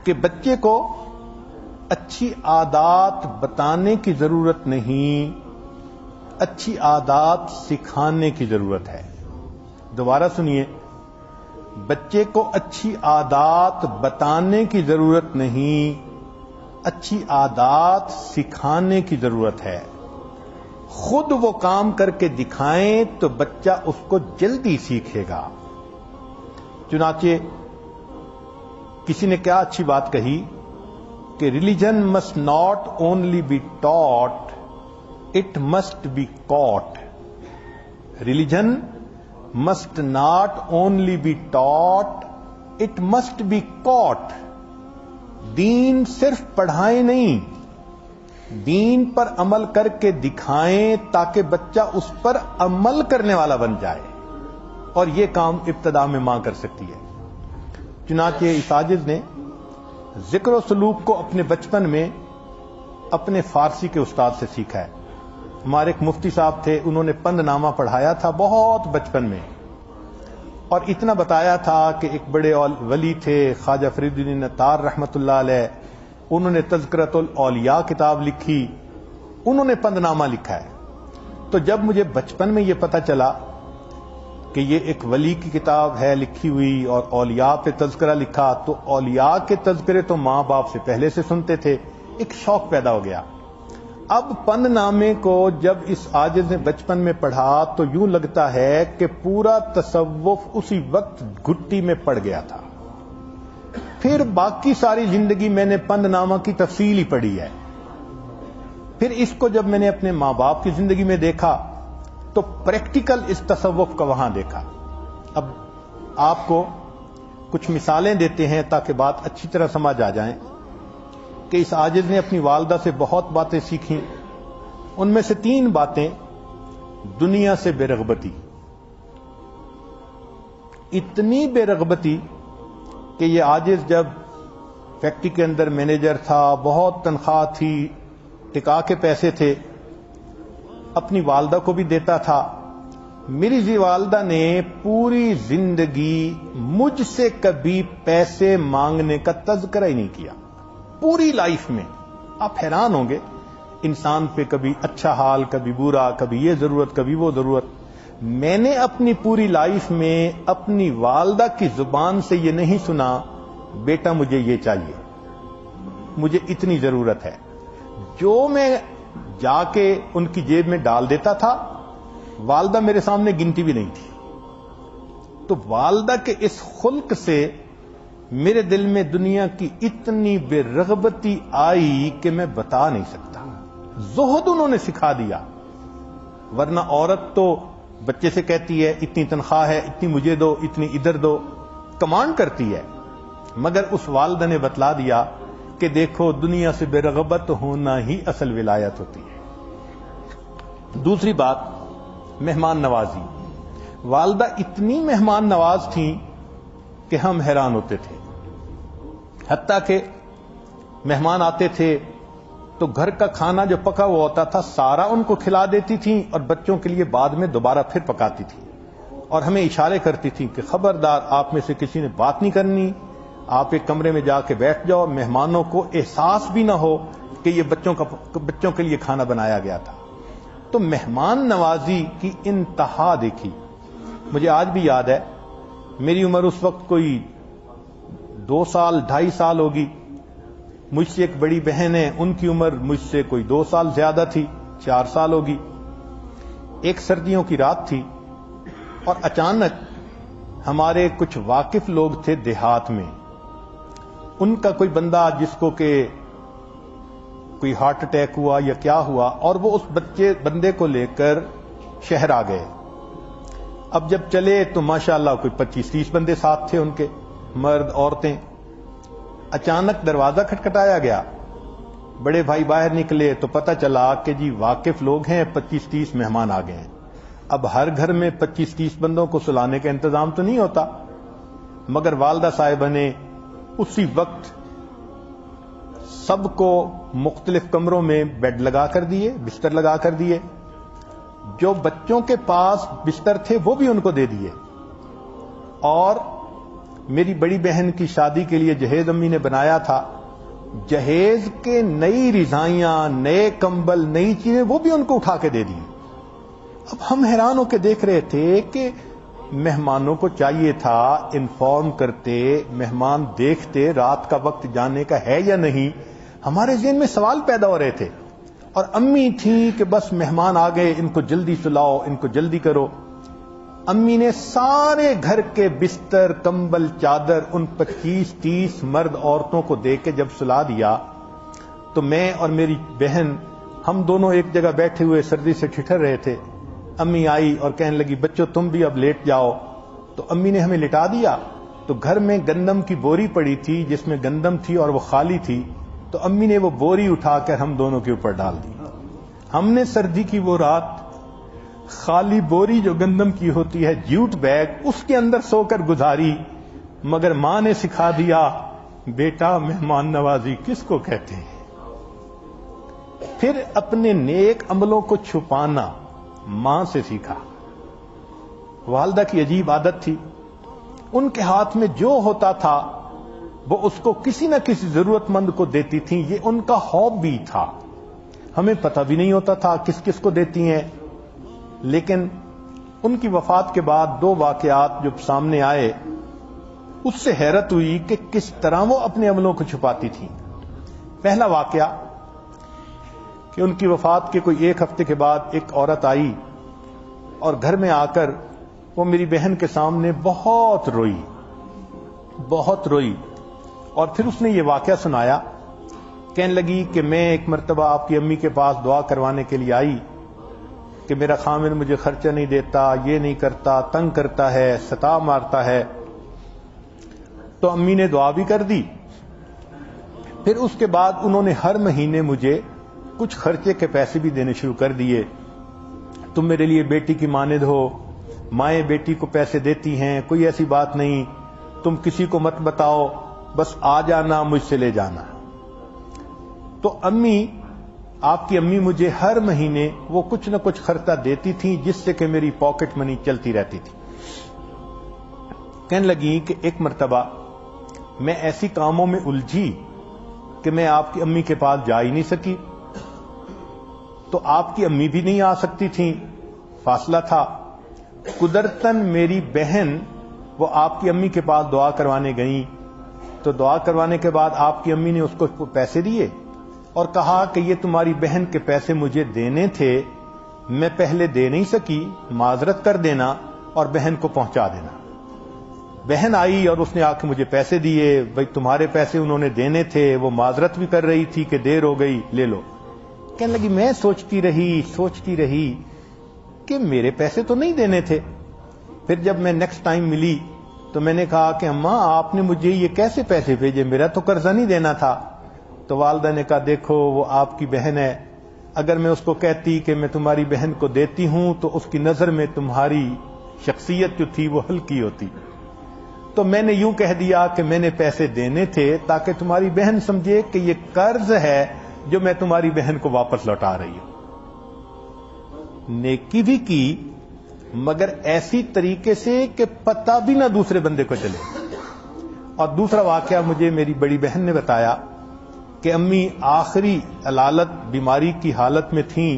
کہ بچے کو اچھی عادات بتانے کی ضرورت نہیں، اچھی عادات سکھانے کی ضرورت ہے۔ دوبارہ سنیے، بچے کو اچھی عادات بتانے کی ضرورت نہیں، اچھی عادات سکھانے کی ضرورت ہے۔ خود وہ کام کر کے دکھائیں تو بچہ اس کو جلدی سیکھے گا۔ چنانچہ کسی نے کیا اچھی بات کہی کہ religion must not only be taught, it must be caught. Religion must not only be taught, it must be caught. دین صرف پڑھائیں نہیں، دین پر عمل کر کے دکھائیں تاکہ بچہ اس پر عمل کرنے والا بن جائے، اور یہ کام ابتدا میں ماں کر سکتی ہے۔ چنانچہ اس عاجز نے ذکر و سلوک کو اپنے بچپن میں اپنے فارسی کے استاد سے سیکھا ہے۔ ہمارے ایک مفتی صاحب تھے، انہوں نے پند نامہ پڑھایا تھا بہت بچپن میں، اور اتنا بتایا تھا کہ ایک بڑے ولی تھے خواجہ فرید الدین عطار رحمۃ اللہ علیہ، انہوں نے تذکرۃ الاولیاء کتاب لکھی، انہوں نے پند نامہ لکھا ہے۔ تو جب مجھے بچپن میں یہ پتہ چلا کہ یہ ایک ولی کی کتاب ہے لکھی ہوئی اور اولیاء پہ تذکرہ لکھا، تو اولیاء کے تذکرے تو ماں باپ سے پہلے سے سنتے تھے، ایک شوق پیدا ہو گیا۔ اب پند نامے کو جب اس عاجز نے بچپن میں پڑھا تو یوں لگتا ہے کہ پورا تصوف اسی وقت گھٹی میں پڑ گیا تھا۔ پھر باقی ساری زندگی میں نے پند نامہ کی تفصیل ہی پڑھی ہے۔ پھر اس کو جب میں نے اپنے ماں باپ کی زندگی میں دیکھا تو پریکٹیکل اس تصوف کا وہاں دیکھا۔ اب آپ کو کچھ مثالیں دیتے ہیں تاکہ بات اچھی طرح سمجھ آ جائیں کہ اس عاجز نے اپنی والدہ سے بہت باتیں سیکھیں، ان میں سے 3 باتیں: دنیا سے بے رغبتی، اتنی بے رغبتی کہ یہ عاجز جب فیکٹری کے اندر مینیجر تھا، بہت تنخواہ تھی، ٹکا کے پیسے تھے، اپنی والدہ کو بھی دیتا تھا۔ میری والدہ نے پوری زندگی مجھ سے کبھی پیسے مانگنے کا تذکرہ ہی نہیں کیا، پوری لائف میں۔ آپ حیران ہوں گے، انسان پہ کبھی اچھا حال، کبھی برا، کبھی یہ ضرورت، کبھی وہ ضرورت۔ میں نے اپنی پوری لائف میں اپنی والدہ کی زبان سے یہ نہیں سنا بیٹا مجھے یہ چاہیے، مجھے اتنی ضرورت ہے۔ جو میں جا کے ان کی جیب میں ڈال دیتا تھا، والدہ میرے سامنے گنتی بھی نہیں تھی۔ تو والدہ کے اس خلق سے میرے دل میں دنیا کی اتنی بے رغبتی آئی کہ میں بتا نہیں سکتا۔ زہد انہوں نے سکھا دیا، ورنہ عورت تو بچے سے کہتی ہے اتنی تنخواہ ہے، اتنی مجھے دو، اتنی ادھر دو، کمانڈ کرتی ہے، مگر اس والدہ نے بتلا دیا کہ دیکھو دنیا سے بے رغبت ہونا ہی اصل ولایت ہوتی ہے۔ دوسری بات، مہمان نوازی۔ والدہ اتنی مہمان نواز تھیں کہ ہم حیران ہوتے تھے، حتیٰ کہ مہمان آتے تھے تو گھر کا کھانا جو پکا ہوا ہوتا تھا سارا ان کو کھلا دیتی تھیں، اور بچوں کے لیے بعد میں دوبارہ پھر پکاتی تھی، اور ہمیں اشارے کرتی تھیں کہ خبردار آپ میں سے کسی نے بات نہیں کرنی، آپ ایک کمرے میں جا کے بیٹھ جاؤ، مہمانوں کو احساس بھی نہ ہو کہ یہ بچوں کے لیے کھانا بنایا گیا تھا۔ تو مہمان نوازی کی انتہا دیکھی۔ مجھے آج بھی یاد ہے، میری عمر اس وقت کوئی 2 سال 2.5 سال ہوگی، مجھ سے ایک بڑی بہن ہے، ان کی عمر مجھ سے کوئی 2 سال زیادہ تھی، 4 سال ہوگی۔ ایک سردیوں کی رات تھی، اور اچانک ہمارے کچھ واقف لوگ تھے دیہات میں، ان کا کوئی بندہ جس کو کہ کوئی ہارٹ اٹیک ہوا یا کیا ہوا، اور وہ اس بندے کو لے کر شہر آ گئے۔ اب جب چلے تو ماشاءاللہ کوئی 25-30 بندے ساتھ تھے ان کے، مرد عورتیں۔ اچانک دروازہ کھٹکھٹایا گیا، بڑے بھائی باہر نکلے تو پتہ چلا کہ جی واقف لوگ ہیں، 25-30 مہمان آ گئے ہیں۔ اب ہر گھر میں 25-30 بندوں کو سلانے کا انتظام تو نہیں ہوتا، مگر والدہ صاحبہ نے اسی وقت سب کو مختلف کمروں میں بیڈ لگا کر دیے، بستر لگا کر دیے، جو بچوں کے پاس بستر تھے وہ بھی ان کو دے دیے، اور میری بڑی بہن کی شادی کے لیے جہیز امی نے بنایا تھا، جہیز کے نئی رضائیاں، نئے کمبل، نئی چیزیں وہ بھی ان کو اٹھا کے دے دی۔ اب ہم حیران ہو کے دیکھ رہے تھے کہ مہمانوں کو چاہیے تھا انفارم کرتے، مہمان دیکھتے رات کا وقت جانے کا ہے یا نہیں۔ ہمارے ذہن میں سوال پیدا ہو رہے تھے، اور امی تھیں کہ بس مہمان آ گئے، ان کو جلدی سلاؤ، ان کو جلدی کرو۔ امی نے سارے گھر کے بستر، کمبل، چادر ان 25-30 مرد عورتوں کو دے کے جب سلا دیا، تو میں اور میری بہن ہم دونوں ایک جگہ بیٹھے ہوئے سردی سے ٹھٹر رہے تھے۔ امی آئی اور کہنے لگی بچوں تم بھی اب لیٹ جاؤ، تو امی نے ہمیں لٹا دیا۔ تو گھر میں گندم کی بوری پڑی تھی جس میں گندم تھی اور وہ خالی تھی، تو امی نے وہ بوری اٹھا کر ہم دونوں کے اوپر ڈال دی۔ ہم نے سردی کی وہ رات خالی بوری جو گندم کی ہوتی ہے، جیوٹ بیگ، اس کے اندر سو کر گزاری، مگر ماں نے سکھا دیا بیٹا مہمان نوازی کس کو کہتے ہیں۔ پھر اپنے نیک عملوں کو چھپانا ماں سے سیکھا۔ والدہ کی عجیب عادت تھی، ان کے ہاتھ میں جو ہوتا تھا وہ اس کو کسی نہ کسی ضرورت مند کو دیتی تھیں، یہ ان کا ہابی تھا۔ ہمیں پتہ بھی نہیں ہوتا تھا کس کس کو دیتی ہیں، لیکن ان کی وفات کے بعد 2 واقعات جو سامنے آئے، اس سے حیرت ہوئی کہ کس طرح وہ اپنے عملوں کو چھپاتی تھیں۔ پہلا واقعہ کہ ان کی وفات کے کوئی 1 ہفتے کے بعد ایک عورت آئی اور گھر میں آ کر وہ میری بہن کے سامنے بہت روئی، اور پھر اس نے یہ واقعہ سنایا۔ کہنے لگی کہ میں ایک مرتبہ آپ کی امی کے پاس دعا کروانے کے لیے آئی کہ میرا خامن مجھے خرچہ نہیں دیتا، یہ نہیں کرتا، تنگ کرتا ہے، ستا مارتا ہے۔ تو امی نے دعا بھی کر دی۔ پھر اس کے بعد انہوں نے ہر مہینے مجھے کچھ خرچے کے پیسے بھی دینے شروع کر دیے۔ تم میرے لیے بیٹی کی مانند ہو، مائیں بیٹی کو پیسے دیتی ہیں، کوئی ایسی بات نہیں، تم کسی کو مت بتاؤ، بس آ جانا مجھ سے لے جانا۔ تو آپ کی امی مجھے ہر مہینے وہ کچھ نہ کچھ خرچہ دیتی تھی جس سے کہ میری پاکٹ منی چلتی رہتی تھی۔ کہنے لگی کہ ایک مرتبہ میں ایسی کاموں میں الجھی کہ میں آپ کی امی کے پاس جا ہی نہیں سکی، تو آپ کی امی بھی نہیں آ سکتی تھیں، فاصلہ تھا۔ قدرتاً میری بہن وہ آپ کی امی کے پاس دعا کروانے گئیں، تو دعا کروانے کے بعد آپ کی امی نے اس کو پیسے دیے اور کہا کہ یہ تمہاری بہن کے پیسے مجھے دینے تھے، میں پہلے دے نہیں سکی، معذرت کر دینا اور بہن کو پہنچا دینا۔ بہن آئی اور اس نے آ کے مجھے پیسے دیے، بھئی تمہارے پیسے انہوں نے دینے تھے، وہ معذرت بھی کر رہی تھی کہ دیر ہو گئی، لے لو۔ کہنے لگی میں سوچتی رہی کہ میرے پیسے تو نہیں دینے تھے۔ پھر جب میں نیکسٹ ٹائم ملی تو میں نے کہا کہ اماں آپ نے مجھے یہ کیسے پیسے بھیجے، میرا تو قرضہ نہیں دینا تھا۔ تو والدہ نے کہا دیکھو وہ آپ کی بہن ہے، اگر میں اس کو کہتی کہ میں تمہاری بہن کو دیتی ہوں تو اس کی نظر میں تمہاری شخصیت جو تھی وہ ہلکی ہوتی، تو میں نے یوں کہہ دیا کہ میں نے پیسے دینے تھے تاکہ تمہاری بہن سمجھے کہ یہ قرض ہے جو میں تمہاری بہن کو واپس لوٹا رہی ہوں۔ نیکی بھی کی مگر ایسی طریقے سے کہ پتہ بھی نہ دوسرے بندے کو چلے۔ اور دوسرا واقعہ مجھے میری بڑی بہن نے بتایا کہ امی آخری علالت بیماری کی حالت میں تھیں،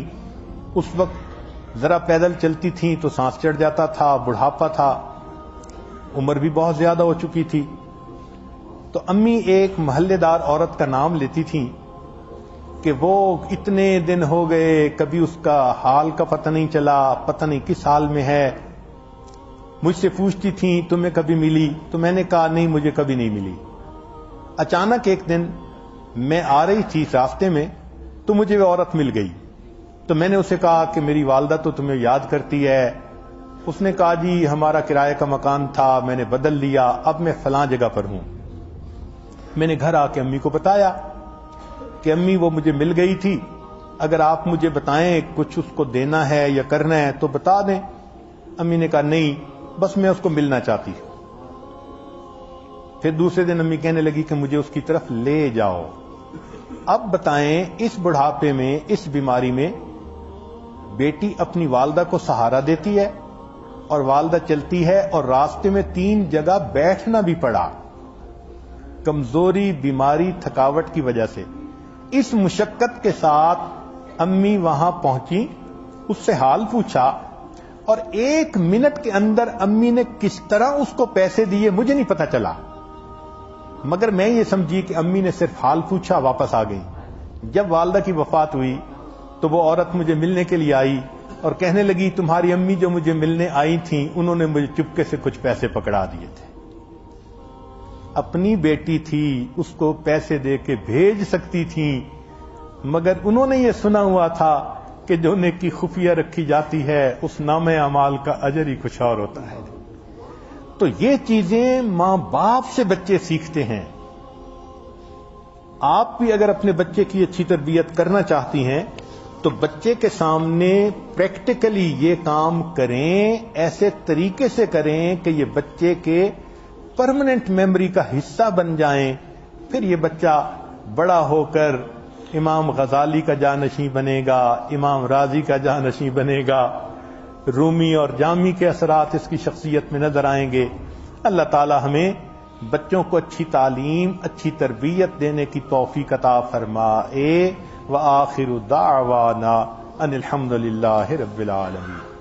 اس وقت ذرا پیدل چلتی تھیں تو سانس چڑھ جاتا تھا، بڑھاپا تھا، عمر بھی بہت زیادہ ہو چکی تھی۔ تو امی ایک محلے دار عورت کا نام لیتی تھیں کہ وہ اتنے دن ہو گئے کبھی اس کا حال کا پتہ نہیں چلا، پتہ نہیں کس حال میں ہے۔ مجھ سے پوچھتی تھیں تمہیں کبھی ملی؟ تو میں نے کہا نہیں مجھے کبھی نہیں ملی۔ اچانک ایک دن میں آ رہی تھی راستے میں تو مجھے وہ عورت مل گئی، تو میں نے اسے کہا کہ میری والدہ تو تمہیں یاد کرتی ہے۔ اس نے کہا جی ہمارا کرائے کا مکان تھا، میں نے بدل لیا، اب میں فلاں جگہ پر ہوں۔ میں نے گھر آ کے امی کو بتایا کہ امی وہ مجھے مل گئی تھی، اگر آپ مجھے بتائیں کچھ اس کو دینا ہے یا کرنا ہے تو بتا دیں۔ امی نے کہا نہیں بس میں اس کو ملنا چاہتی ہوں۔ پھر دوسرے دن امی کہنے لگی کہ مجھے اس کی طرف لے جاؤ۔ اب بتائیں اس بڑھاپے میں، اس بیماری میں بیٹی اپنی والدہ کو سہارا دیتی ہے اور والدہ چلتی ہے اور راستے میں 3 جگہ بیٹھنا بھی پڑا، کمزوری، بیماری، تھکاوٹ کی وجہ سے۔ اس مشقت کے ساتھ امی وہاں پہنچی، اس سے حال پوچھا، اور 1 منٹ کے اندر امی نے کس طرح اس کو پیسے دیے مجھے نہیں پتا چلا، مگر میں یہ سمجھی کہ امی نے صرف حال پوچھا، واپس آ گئی۔ جب والدہ کی وفات ہوئی تو وہ عورت مجھے ملنے کے لیے آئی اور کہنے لگی تمہاری امی جو مجھے ملنے آئی تھیں انہوں نے مجھے چپکے سے کچھ پیسے پکڑا دیے تھے۔ اپنی بیٹی تھی، اس کو پیسے دے کے بھیج سکتی تھی، مگر انہوں نے یہ سنا ہوا تھا کہ جو نیکی خفیہ رکھی جاتی ہے اس نامہ اعمال کا اجر ہی کچھ اور ہوتا ہے۔ تو یہ چیزیں ماں باپ سے بچے سیکھتے ہیں۔ آپ بھی اگر اپنے بچے کی اچھی تربیت کرنا چاہتی ہیں تو بچے کے سامنے پریکٹیکلی یہ کام کریں، ایسے طریقے سے کریں کہ یہ بچے کے پرماننٹ میموری کا حصہ بن جائیں۔ پھر یہ بچہ بڑا ہو کر امام غزالی کا جانشین بنے گا، امام راضی کا جانشین بنے گا، رومی اور جامی کے اثرات اس کی شخصیت میں نظر آئیں گے۔ اللہ تعالی ہمیں بچوں کو اچھی تعلیم، اچھی تربیت دینے کی توفیق عطا فرمائے۔ وآخر دعوانا ان الحمد للہ رب العالمین۔